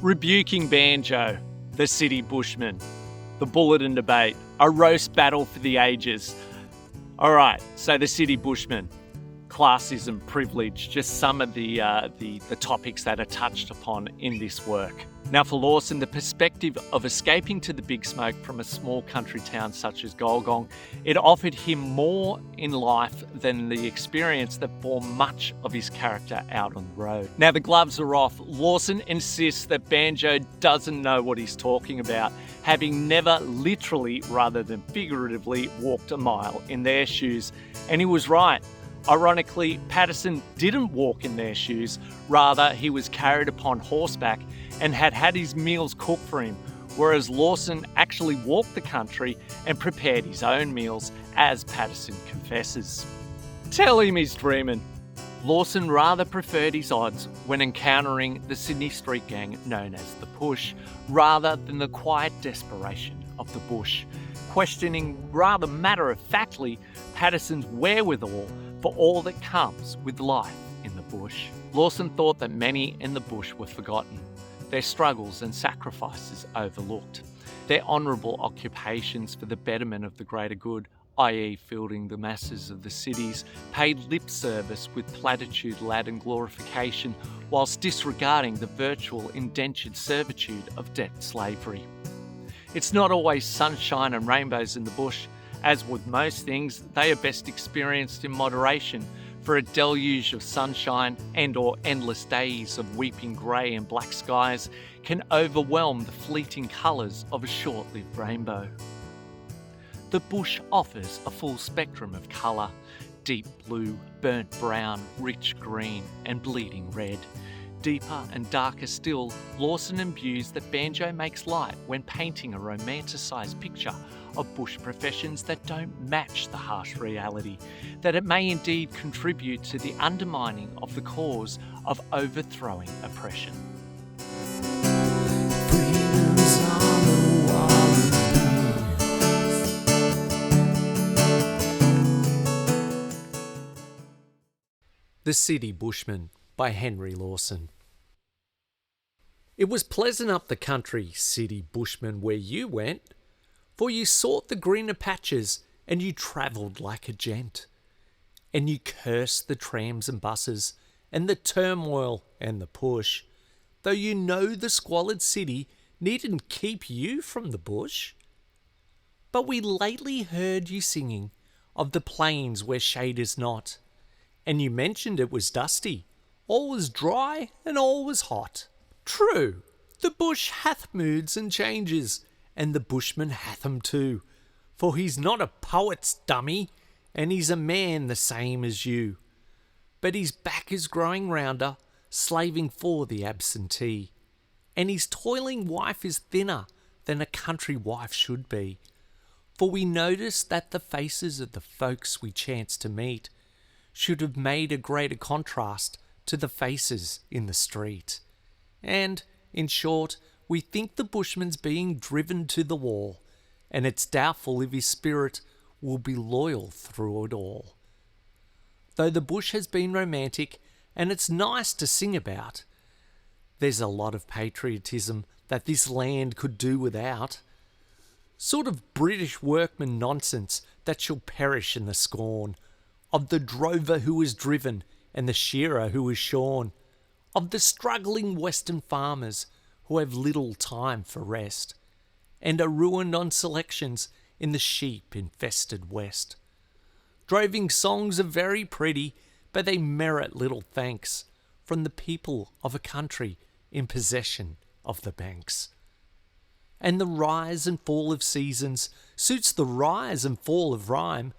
Rebuking Banjo, the City Bushman, the Bulletin Debate, a roast battle for the ages. All right, so the City Bushman, classism, privilege, just some of the topics that are touched upon in this work. Now for Lawson, the perspective of escaping to the big smoke from a small country town such as Golgong, it offered him more in life than the experience that bore much of his character out on the road. Now the gloves are off. Lawson insists that Banjo doesn't know what he's talking about, having never literally rather than figuratively walked a mile in their shoes. And he was right. Ironically, Paterson didn't walk in their shoes, rather he was carried upon horseback and had his meals cooked for him, whereas Lawson actually walked the country and prepared his own meals, as Paterson confesses. Tell him he's dreaming. Lawson rather preferred his odds when encountering the Sydney street gang known as the Push, rather than the quiet desperation of the bush, questioning rather matter-of-factly Paterson's wherewithal for all that comes with life in the bush. Lawson thought that many in the bush were forgotten, their struggles and sacrifices overlooked, their honourable occupations for the betterment of the greater good, i.e. fielding the masses of the cities, paid lip service with platitude-laden glorification whilst disregarding the virtual indentured servitude of debt slavery. It's not always sunshine and rainbows in the bush. As with most things, they are best experienced in moderation, for a deluge of sunshine and or endless days of weeping grey and black skies can overwhelm the fleeting colours of a short-lived rainbow. The bush offers a full spectrum of colour: deep blue, burnt brown, rich green and bleeding red. Deeper and darker still, Lawson imbues that Banjo makes light when painting a romanticised picture of bush professions that don't match the harsh reality, that it may indeed contribute to the undermining of the cause of overthrowing oppression. The City Bushman by Henry Lawson. It was pleasant up the country, City Bushman, where you went, for you sought the greener patches and you travelled like a gent. And you cursed the trams and buses and the turmoil and the push, though you know the squalid city needn't keep you from the bush. But we lately heard you singing of the plains where shade is not, and you mentioned it was dusty, all was dry and all was hot. True, the bush hath moods and changes, and the bushman hath 'em too, for he's not a poet's dummy, and he's a man the same as you. But his back is growing rounder, slaving for the absentee, and his toiling wife is thinner than a country wife should be. For we notice that the faces of the folks we chance to meet should have made a greater contrast to the faces in the street. And, in short, we think the bushman's being driven to the wall, and it's doubtful if his spirit will be loyal through it all. Though the bush has been romantic, and it's nice to sing about, there's a lot of patriotism that this land could do without. Sort of British workman nonsense that shall perish in the scorn of the drover who is driven and the shearer who is shorn, of the struggling western farmers who have little time for rest, and are ruined on selections in the sheep-infested west. Droving songs are very pretty, but they merit little thanks from the people of a country in possession of the banks. And the rise and fall of seasons suits the rise and fall of rhyme,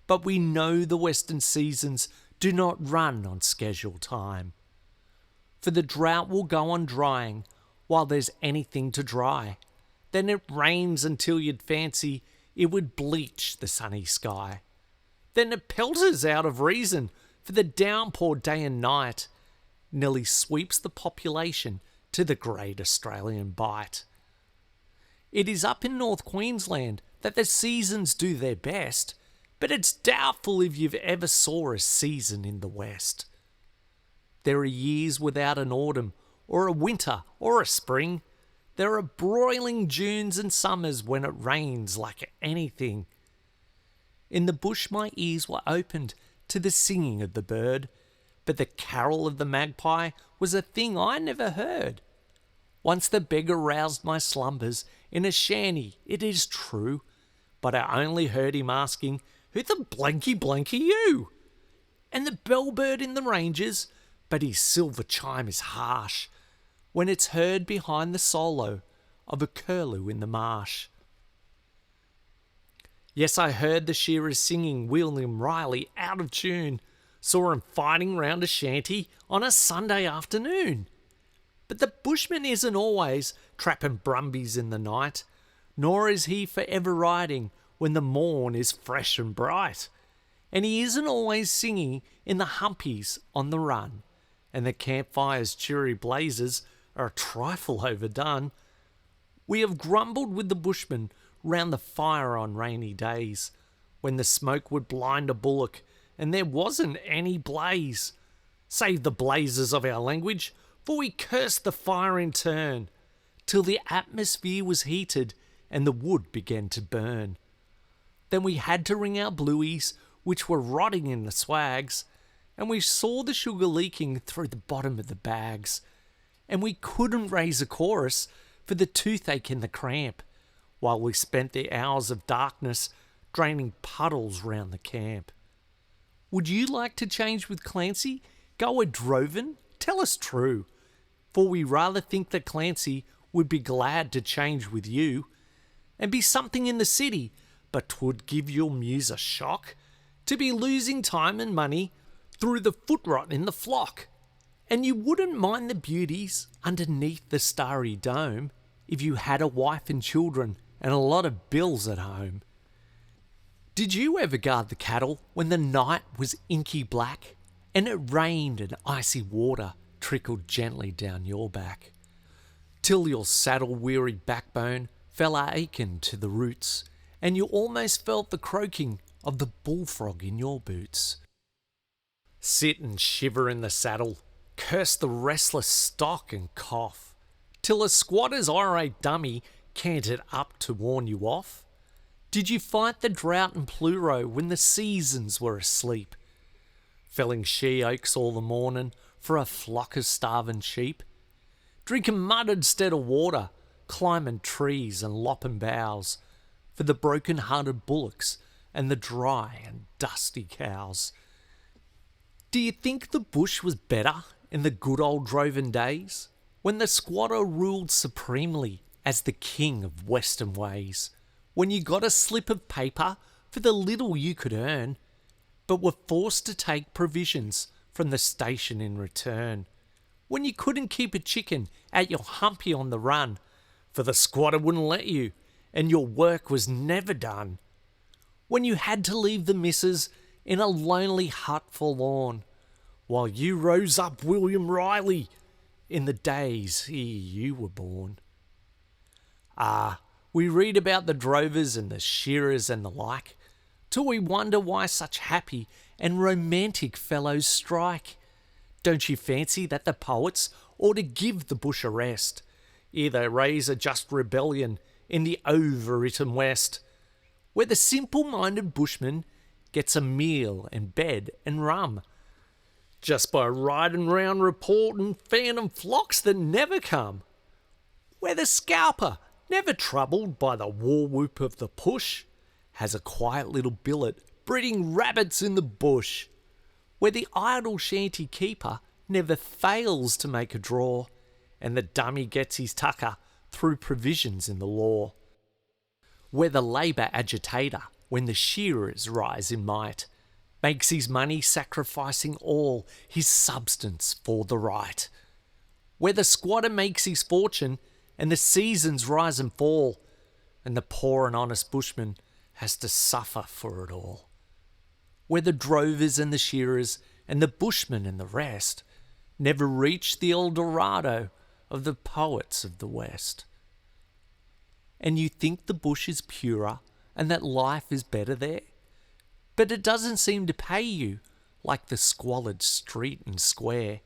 but we know the western seasons do not run on schedule time. For the drought will go on drying while there's anything to dry. Then it rains until you'd fancy it would bleach the sunny sky. Then it pelters out of reason, for the downpour day and night nearly sweeps the population to the great Australian Bight. It is up in North Queensland that the seasons do their best, but it's doubtful if you've ever saw a season in the West. There are years without an autumn or a winter, or a spring. There are broiling Junes and summers when it rains like anything. In the bush my ears were opened to the singing of the bird, but the carol of the magpie was a thing I never heard. Once the beggar roused my slumbers in a shanty, it is true, but I only heard him asking, "Who the blanky blank are you?" And the bellbird in the ranges, but his silver chime is harsh when it's heard behind the solo of a curlew in the marsh. Yes, I heard the shearers singing William Riley out of tune, saw him fighting round a shanty on a Sunday afternoon. But the bushman isn't always trapping brumbies in the night, nor is he forever riding when the morn is fresh and bright. And he isn't always singing in the humpies on the run, and the campfire's cheery blazes are a trifle overdone. We have grumbled with the bushman round the fire on rainy days, when the smoke would blind a bullock and there wasn't any blaze. Save the blazes of our language, for we cursed the fire in turn, till the atmosphere was heated and the wood began to burn. Then we had to ring our blueies, which were rotting in the swags, and we saw the sugar leaking through the bottom of the bags, and we couldn't raise a chorus for the toothache and the cramp, while we spent the hours of darkness draining puddles round the camp. Would you like to change with Clancy? Go a drovin'? Tell us true, for we rather think that Clancy would be glad to change with you, and be something in the city, but 'twould give your muse a shock to be losing time and money through the foot rot in the flock. And you wouldn't mind the beauties underneath the starry dome if you had a wife and children and a lot of bills at home. Did you ever guard the cattle when the night was inky black and it rained and icy water trickled gently down your back, till your saddle-weary backbone fell aching to the roots, and you almost felt the croaking of the bullfrog in your boots? Sit and shiver in the saddle, curse the restless stock and cough, till a squatter's irate dummy cantered up to warn you off? Did you fight the drought and pleuro when the seasons were asleep, felling she-oaks all the morning for a flock of starving sheep, drinking mud instead of water, climbing trees and lopping boughs for the broken-hearted bullocks and the dry and dusty cows? Do you think the bush was better in the good old droving days, when the squatter ruled supremely as the king of western ways, when you got a slip of paper for the little you could earn, but were forced to take provisions from the station in return, when you couldn't keep a chicken at your humpy on the run, for the squatter wouldn't let you, and your work was never done, when you had to leave the missus in a lonely hut forlorn, while you rose up William Riley in the days ere you were born. Ah, we read about the drovers and the shearers and the like, till we wonder why such happy and romantic fellows strike. Don't you fancy that the poets ought to give the bush a rest, ere they raise a just rebellion in the overwritten West, where the simple-minded bushman gets a meal and bed and rum, just by riding round reporting phantom flocks that never come, where the scalper, never troubled by the war whoop of the push, has a quiet little billet breeding rabbits in the bush, where the idle shanty keeper never fails to make a draw, and the dummy gets his tucker through provisions in the law, where the labour agitator, when the shearers rise in might, makes his money sacrificing all his substance for the right, where the squatter makes his fortune and the seasons rise and fall, and the poor and honest bushman has to suffer for it all, where the drovers and the shearers and the bushmen and the rest never reach the El Dorado of the poets of the West. And you think the bush is purer and that life is better there, but it doesn't seem to pay you like the squalid street and square,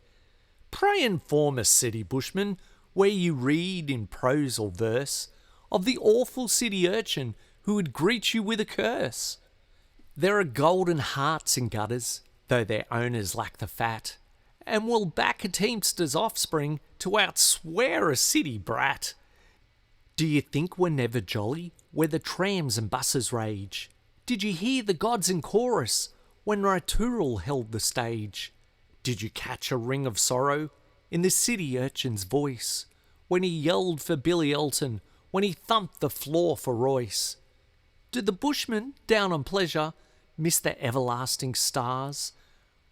Pray inform us, city bushman, where you read in prose or verse of the awful city urchin who would greet you with a curse. There are golden hearts in gutters, though their owners lack the fat, and will back a teamster's offspring to outswear a city brat. Do you think we're never jolly where the trams and buses rage? Did you hear the gods in chorus when Ritural held the stage? Did you catch a ring of sorrow in the city urchin's voice when he yelled for Billy Elton, when he thumped the floor for Royce? Do the bushmen, down on pleasure, miss the everlasting stars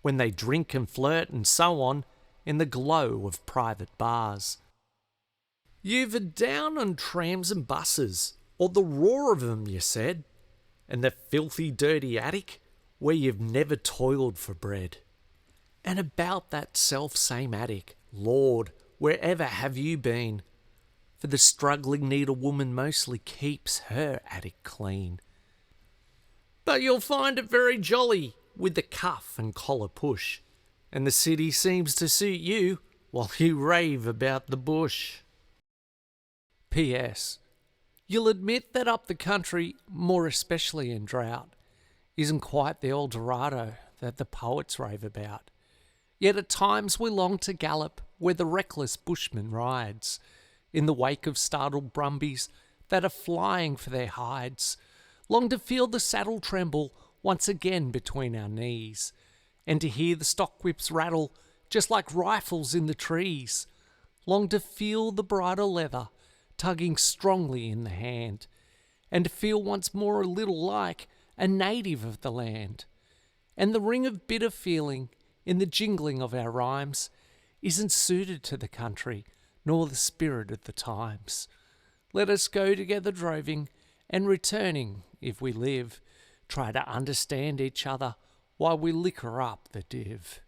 when they drink and flirt and so on in the glow of private bars? You've a down on trams and buses, or the roar of them, you said, and the filthy dirty attic where you've never toiled for bread. And about that self-same attic, Lord, wherever have you been? For the struggling needlewoman mostly keeps her attic clean. But you'll find it very jolly with the cuff and collar push, and the city seems to suit you while you rave about the bush. P.S. You'll admit that up the country, more especially in drought, isn't quite the El Dorado that the poets rave about. Yet at times we long to gallop where the reckless bushman rides, in the wake of startled brumbies that are flying for their hides, long to feel the saddle tremble once again between our knees, and to hear the stock whips rattle just like rifles in the trees, long to feel the bridle leather tugging strongly in the hand, and to feel once more a little like a native of the land. And the ring of bitter feeling in the jingling of our rhymes isn't suited to the country nor the spirit of the times. Let us go together droving, and returning, if we live, try to understand each other while we liquor up the div.